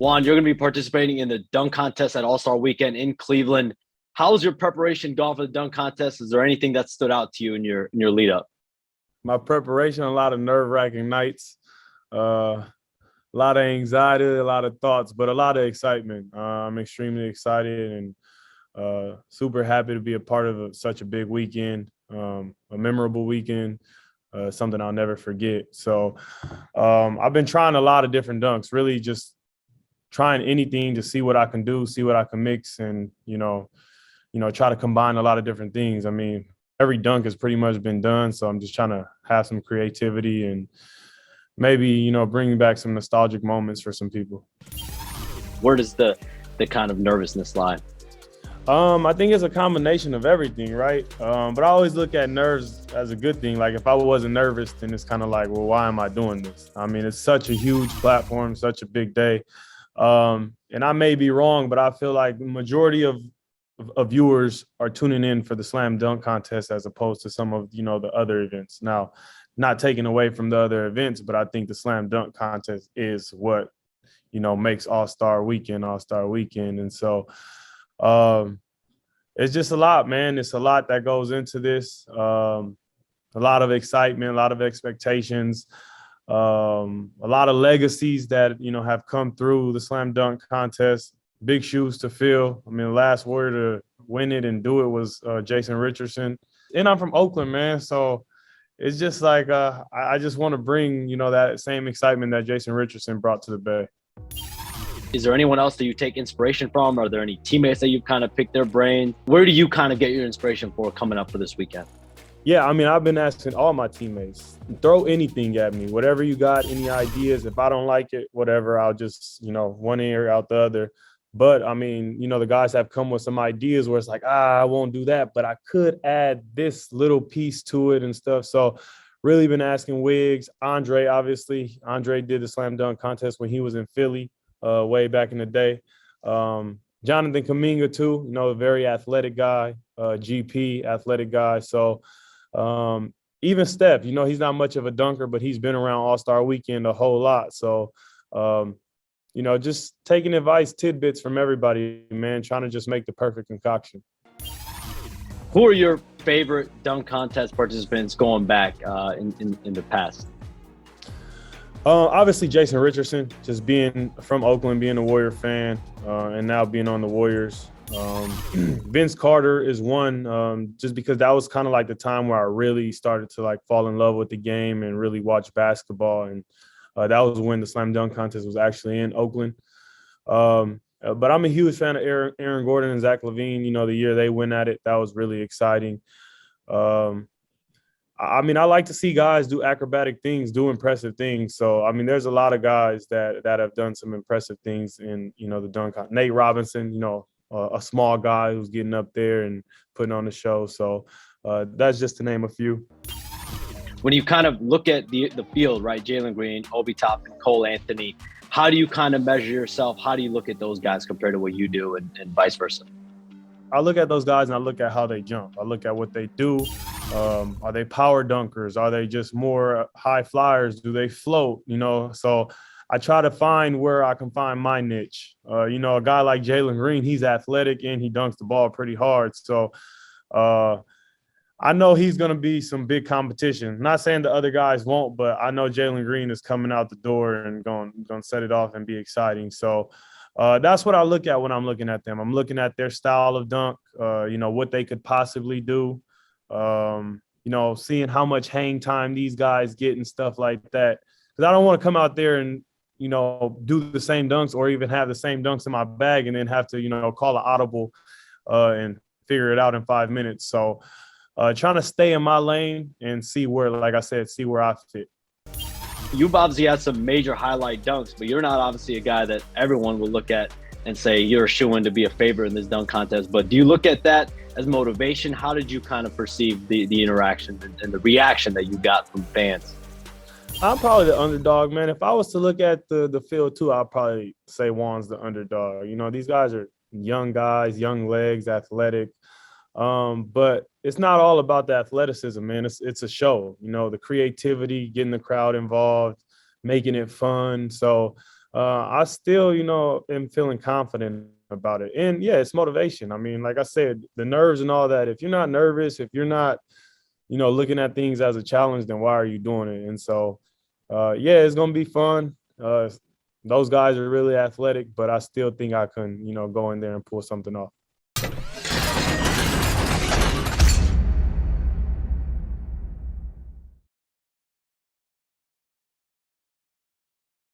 Juan, you're going to be participating in the dunk contest at All-Star Weekend in Cleveland. How's your preparation gone for the dunk contest? Is there anything that stood out to you in your lead up? My preparation, a lot of nerve-wracking nights, a lot of anxiety, a lot of thoughts, but a lot of excitement. I'm extremely excited and super happy to be a part of such a big weekend, a memorable weekend, something I'll never forget. So I've been trying a lot of different dunks, really just trying anything to see what I can do, see what I can mix, and try to combine a lot of different things. I mean, every dunk has pretty much been done, so I'm just trying to have some creativity and maybe bring back some nostalgic moments for some people. Where does the kind of nervousness lie? I think it's a combination of everything, right? But I always look at nerves as a good thing. Like if I wasn't nervous, then it's kind of like, well, why am I doing this? I mean, it's such a huge platform, such a big day. And I may be wrong, but I feel like the majority of viewers are tuning in for the slam dunk contest as opposed to some of the other events. Now, not taking away from the other events, but I think the slam dunk contest is what makes All-Star Weekend. And so it's just a lot, man. It's a lot that goes into this. A lot of excitement, a lot of expectations, a lot of legacies that have come through the slam dunk contest. Big shoes to fill. I mean, the last warrior to win it and do it was Jason Richardson. And I'm from Oakland, man. So it's just like I just want to bring, that same excitement that Jason Richardson brought to the Bay. Is there anyone else that you take inspiration from? Are there any teammates that you've kind of picked their brain? Where do you kind of get your inspiration for coming up for this weekend? Yeah, I mean, I've been asking all my teammates, throw anything at me, whatever you got, any ideas. If I don't like it, whatever, I'll just, one ear out the other. But I mean, the guys have come with some ideas where it's like, I won't do that, but I could add this little piece to it and stuff. So really been asking Wiggs, Andre, obviously. Andre did the slam dunk contest when he was in Philly way back in the day. Jonathan Kuminga too, a very athletic guy, GP athletic guy. So even Steph, he's not much of a dunker, but he's been around All-Star Weekend a whole lot. So, just taking advice, tidbits from everybody, man, trying to just make the perfect concoction. Who are your favorite dunk contest participants going back in the past? Obviously, Jason Richardson, just being from Oakland, being a Warrior fan, and now being on the Warriors. Vince Carter is one, just because that was kind of like the time where I really started to like fall in love with the game and really watch basketball. And that was when the slam dunk contest was actually in Oakland. But I'm a huge fan of Aaron Gordon and Zach LaVine. The year they went at it, that was really exciting. I mean, I like to see guys do acrobatic things, do impressive things. So, I mean, there's a lot of guys that have done some impressive things in, the dunk. Nate Robinson, a small guy who's getting up there and putting on the show. So that's just to name a few. When you kind of look at the field, right, Jalen Green, Obi Toppin, Cole Anthony, how do you kind of measure yourself? How do you look at those guys compared to what you do and vice versa? I look at those guys and I look at how they jump. I look at what they do. Are they power dunkers? Are they just more high flyers? Do they float? So I try to find where I can find my niche. A guy like Jalen Green, he's athletic and he dunks the ball pretty hard. So I know he's going to be some big competition. Not saying the other guys won't, but I know Jalen Green is coming out the door and going to set it off and be exciting. So that's what I look at when I'm looking at them. I'm looking at their style of dunk, what they could possibly do, seeing how much hang time these guys get and stuff like that. Because I don't want to come out there and, do the same dunks or even have the same dunks in my bag and then have to, call an audible and figure it out in 5 minutes. So trying to stay in my lane and see where, like I said, see where I fit. You've obviously had some major highlight dunks, but you're not obviously a guy that everyone will look at and say you're a shoo-in to be a favorite in this dunk contest. But do you look at that as motivation? How did you kind of perceive the interaction and the reaction that you got from fans? I'm probably the underdog, man. If I was to look at the field too, I'd probably say Juan's the underdog. These guys are young guys, young legs, athletic. But it's not all about the athleticism, man. It's a show, the creativity, getting the crowd involved, making it fun. So I still, am feeling confident about it. And yeah, it's motivation. I mean, like I said, the nerves and all that. If you're not nervous, if you're not, looking at things as a challenge, then why are you doing it? And so, yeah, it's gonna be fun. Those guys are really athletic, but I still think I can, go in there and pull something off.